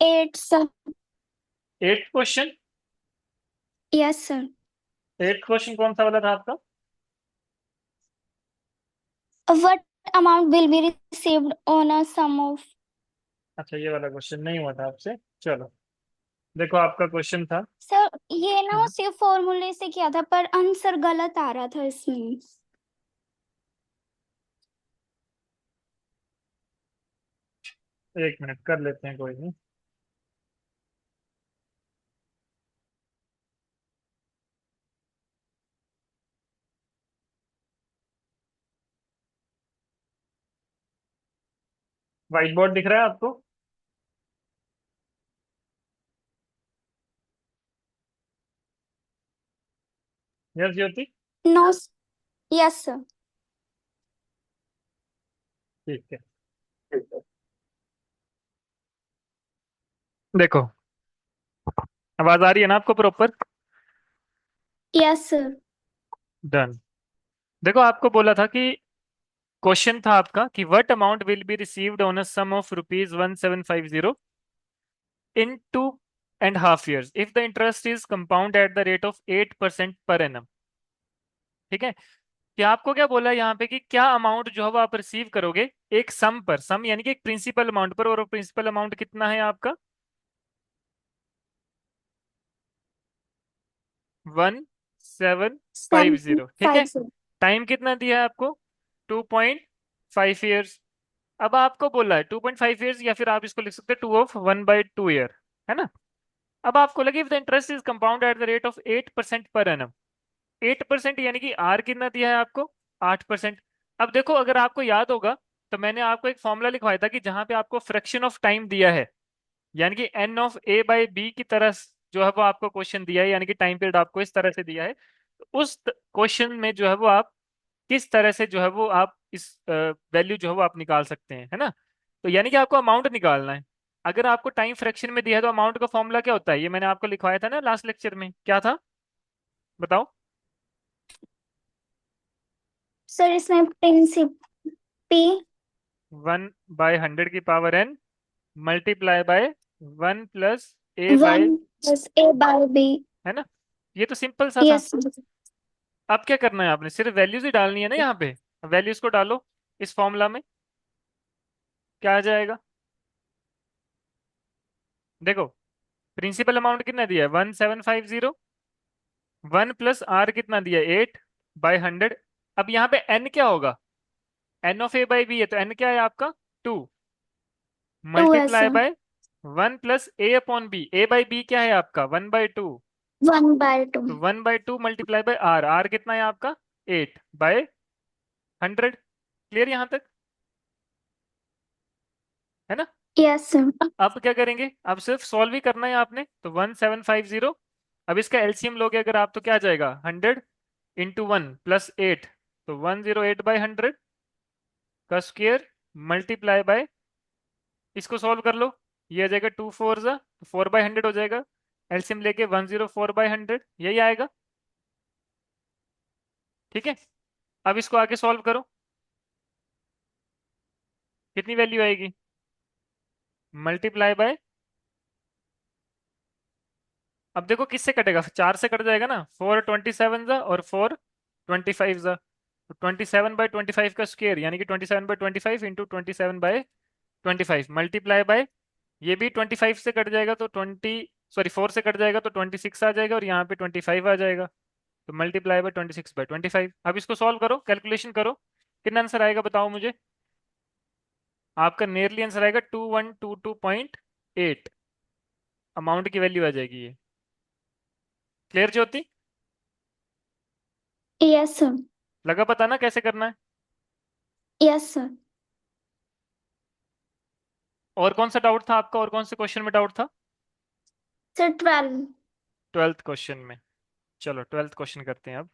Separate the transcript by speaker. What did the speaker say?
Speaker 1: Eight sir.
Speaker 2: Eight question?
Speaker 1: Yes sir.
Speaker 2: Eight question कौन सा वाला था आपका?
Speaker 1: What amount will be received on a sum of?
Speaker 2: अच्छा, ये वाला क्वेश्चन नहीं हुआ था आपसे। चलो, देखो आपका क्वेश्चन था।
Speaker 1: सर ये ना
Speaker 2: हम्म,
Speaker 1: सिर्फ फॉर्मूले से किया था पर आंसर गलत आ रहा था इसमें।
Speaker 2: एक मिनट कर लेते हैं, कोई नहीं। व्हाइट बोर्ड दिख रहा है आपको? यस ज्योति?
Speaker 1: नो। Yes sir.
Speaker 2: ठीक है। देखो, आवाज आ रही है ना आपको प्रॉपर?
Speaker 1: Yes sir.
Speaker 2: डन। देखो, आपको बोला था कि क्वेश्चन था आपका कि what amount will be received on a sum of rupees 1750 in 2.5 years if the interest is compound at the rate of 8% per annum। ठीक है? कि आपको क्या बोला है यहाँ पे कि क्या अमाउंट जो है वो आप रिसीव करोगे एक सम पर, सम यानी कि एक प्रिंसिपल अमाउंट पर, और वो प्रिंसिपल अमाउंट कितना है आपका? 1750। ठीक है?
Speaker 1: 750।
Speaker 2: टाइम कितना दिया है आपको? 2.5 ईयर्स। अब आपको बोला है 2.5 ईयर्स, या फिर आप इसको लिख सकते हैं 2 of 1/2 ईयर, है ना? अब आपको लगे if the interest is compound at the rate of 8% per annum. 8% यानी कि आर कितना दिया है आपको? 8%। अब देखो, अगर आपको याद होगा तो मैंने आपको एक फॉर्मूला लिखवाया था कि जहां पे आपको फ्रैक्शन ऑफ टाइम दिया है, यानी कि n of a by b की तरह जो है वो आपको क्वेश्चन दिया है, यानी कि टाइम पीरियड आपको इस तरह से दिया है, तो उस क्वेश्चन में जो है वो आप किस तरह से जो है वो आप इस वैल्यू जो है वो आप निकाल सकते हैं, है ना? तो यानी कि आपको अमाउंट निकालना है। अगर आपको टाइम फ्रैक्शन में दिया है तो अमाउंट का फॉर्मूला क्या होता है, ये मैंने आपको लिखवाया था ना लास्ट लेक्चर में, क्या था? बताओ।
Speaker 1: सर इसमें principal p
Speaker 2: 1/100 multiply by 1 + a by,
Speaker 1: 1 + a/b।
Speaker 2: है ना? ये तो सिंपल सा था।
Speaker 1: यस।
Speaker 2: अब क्या करना है, आपने सिर्फ वैल्यूज ही डालनी है ना यहाँ पे। वैल्यूज को डालो इस फॉर्मूला में, क्या आ जाएगा? देखो, प्रिंसिपल अमाउंट कितना दिया है? 1750। 1 + r कितना दिया है? 8/100। अब यहाँ पे n क्या होगा? n of a by b है, तो n क्या है आपका? 2।
Speaker 1: 2 है
Speaker 2: multiply
Speaker 1: sir.
Speaker 2: By 1 + a/b। a by b क्या है आपका? 1/2।
Speaker 1: 1/2।
Speaker 2: तो 1/2 मल्टीप्लाई बाय आर, आर कितना है आपका? 8/100। क्लियर यहाँ तक? है ना?
Speaker 1: Yes sir.
Speaker 2: अब क्या करेंगे, अब सिर्फ सॉल्व ही करना है आपने, तो 1750। अब इसका एलसीएम लोगे अगर आप तो क्या आ जाएगा? 100 × 1 + 8, तो 108/100 का स्क्वायर मल्टीप्लाई बाय, इसको सॉल्व कर लो, ये आ जाएगा 2 4 ज़ा, 4/100 हो जाएगा। एलसीएम लेके 104/100, यही आएगा। ठीक है? अब इसको आगे सॉल्व करो, कितनी वैल्यू आएगी? मल्टीप्लाई बाय, अब देखो किससे कटेगा, 4 से कट जाएगा ना, 4 27 ज़ा और 4 25 ज़ा, तो 27/25 का स्क्वायर यानी कि 27/25 इंटू 27/25 मल्टीप्लाई बाय, ये भी 25 से कट जाएगा तो 4 से कट जाएगा तो 26 आ जाएगा, और यहाँ पे 25 आ जाएगा, तो मल्टीप्लाई बाय 26/25। अब इसको सॉल्व करो, कैलकुलेशन करो, कितना आंसर आएगा बताओ मुझे? आपका नियरली आंसर आएगा 2122.8, अमाउंट की वैल्यू आ जाएगी ये। क्लियर ज्योति?
Speaker 1: Yes sir.
Speaker 2: लगा पता ना कैसे करना है?
Speaker 1: Yes sir.
Speaker 2: और कौन सा डाउट था आपका, और कौन से क्वेश्चन में डाउट था?
Speaker 1: सर 12।
Speaker 2: ट्वेल्थ क्वेश्चन में। चलो ट्वेल्थ क्वेश्चन करते हैं अब।